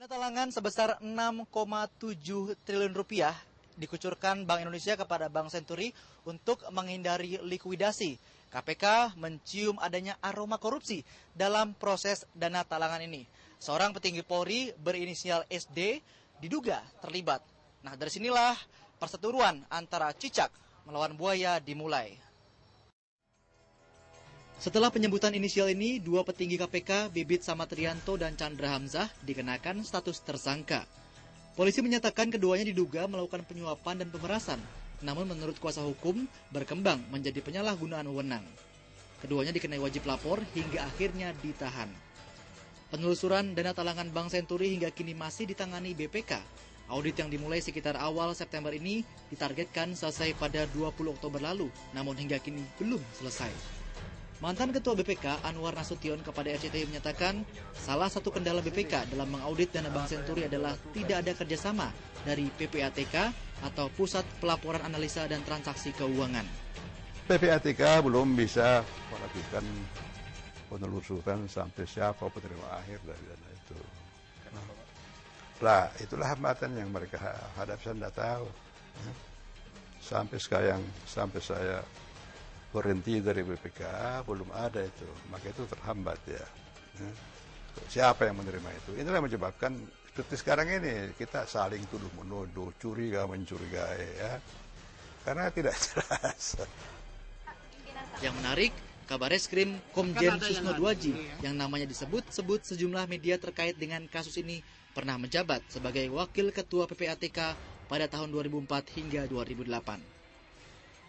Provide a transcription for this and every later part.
Talangan sebesar 6,7 triliun rupiah dikucurkan Bank Indonesia kepada Bank Senturi untuk menghindari likuidasi. KPK mencium adanya aroma korupsi dalam proses dana talangan ini. Seorang petinggi Polri berinisial SD diduga terlibat. Nah, dari sinilah perseteruan antara cicak melawan buaya dimulai. Setelah penyebutan inisial ini, dua petinggi KPK, Bibit Samatrianto dan Chandra Hamzah, dikenakan status tersangka. Polisi menyatakan keduanya diduga melakukan penyuapan dan pemerasan, namun menurut kuasa hukum berkembang menjadi penyalahgunaan wewenang. Keduanya dikenai wajib lapor hingga akhirnya ditahan. Penelusuran dana talangan Bank Senturi hingga kini masih ditangani BPK. Audit yang dimulai sekitar awal September ini ditargetkan selesai pada 20 Oktober lalu, namun hingga kini belum selesai. Mantan Ketua BPK Anwar Nasution kepada RCTI menyatakan salah satu kendala BPK dalam mengaudit dana Bank Senturi adalah tidak ada kerjasama dari PPATK atau Pusat Pelaporan Analisa dan Transaksi Keuangan. PPATK belum bisa melakukan penelusuran sampai siapa penerima akhir dari dana itu. Lah, itulah hambatan yang mereka hadapi, saya tidak tahu. Sampai sekarang, sampai saya berhenti dari BPK, belum ada itu. Maka itu terhambat ya. Siapa yang menerima itu? Inilah yang menyebabkan seperti sekarang ini, kita saling tuduh-menuduh, curiga mencurigai ya. Karena tidak jelas. Yang menarik, Kabar Reskrim Komjen Susno Duaji yang namanya disebut-sebut sejumlah media terkait dengan kasus ini pernah menjabat sebagai Wakil Ketua PPATK pada tahun 2004 hingga 2008.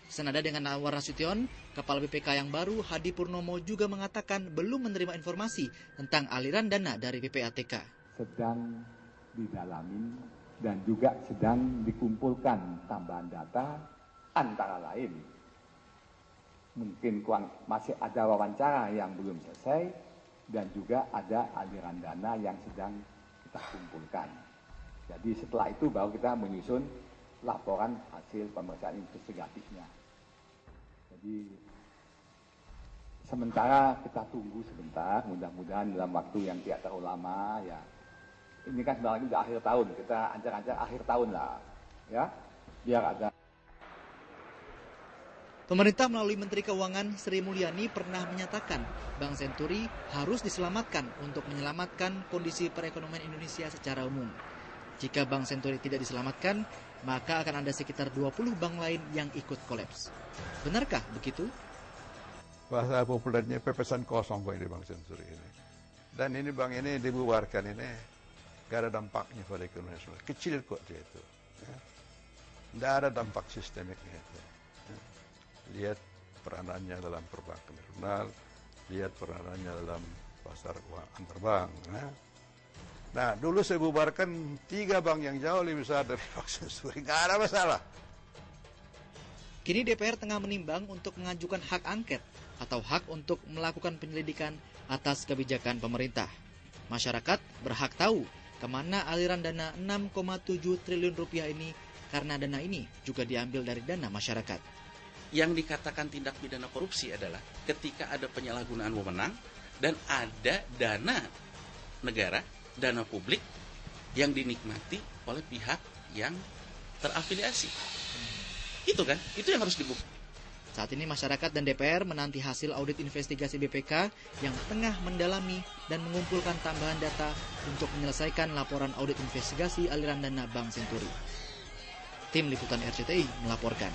Senada dengan Anwar Nasution, Kepala BPK yang baru Hadi Purnomo juga mengatakan belum menerima informasi tentang aliran dana dari PPATK. Sedang didalami dan juga sedang dikumpulkan tambahan data antara lain. Mungkin masih ada wawancara yang belum selesai dan juga ada aliran dana yang sedang kita kumpulkan. Jadi setelah itu baru kita menyusun laporan hasil pemeriksaan investigatifnya. Jadi sementara kita tunggu sebentar, mudah-mudahan dalam waktu yang tidak terlalu lama ya. Ini kan sebenarnya sudah akhir tahun, kita ancar-ancar akhir tahun lah, ya, biar ada. Pemerintah melalui Menteri Keuangan Sri Mulyani pernah menyatakan Bank Senturi harus diselamatkan untuk menyelamatkan kondisi perekonomian Indonesia secara umum. Jika Bank Senturi tidak diselamatkan, maka akan ada sekitar 20 bank lain yang ikut kolaps. Benarkah begitu? Bahasa populernya pepesan kosong kok ini Bank Senturi ini. Dan ini bank ini dibubarkan ini gak ada dampaknya pada ekonomi nasional. Kecil kok dia itu. Tidak ada dampak sistemiknya itu. Lihat peranannya dalam perbankan nasional, lihat peranannya dalam pasar uang antar bank. Nah, dulu saya bubarkan 3 bank yang jauh lebih besar dari Bank Senturi. Nggak ada masalah. Kini DPR tengah menimbang untuk mengajukan hak angket atau hak untuk melakukan penyelidikan atas kebijakan pemerintah. Masyarakat berhak tahu kemana aliran dana 6,7 triliun rupiah ini karena dana ini juga diambil dari dana masyarakat. Yang dikatakan tindak pidana korupsi adalah ketika ada penyalahgunaan wewenang dan ada dana negara, dana publik yang dinikmati oleh pihak yang terafiliasi. Itu kan, itu yang harus dibuktikan. Saat ini masyarakat dan DPR menanti hasil audit investigasi BPK yang tengah mendalami dan mengumpulkan tambahan data untuk menyelesaikan laporan audit investigasi aliran dana Bank Senturi. Tim Liputan RCTI melaporkan.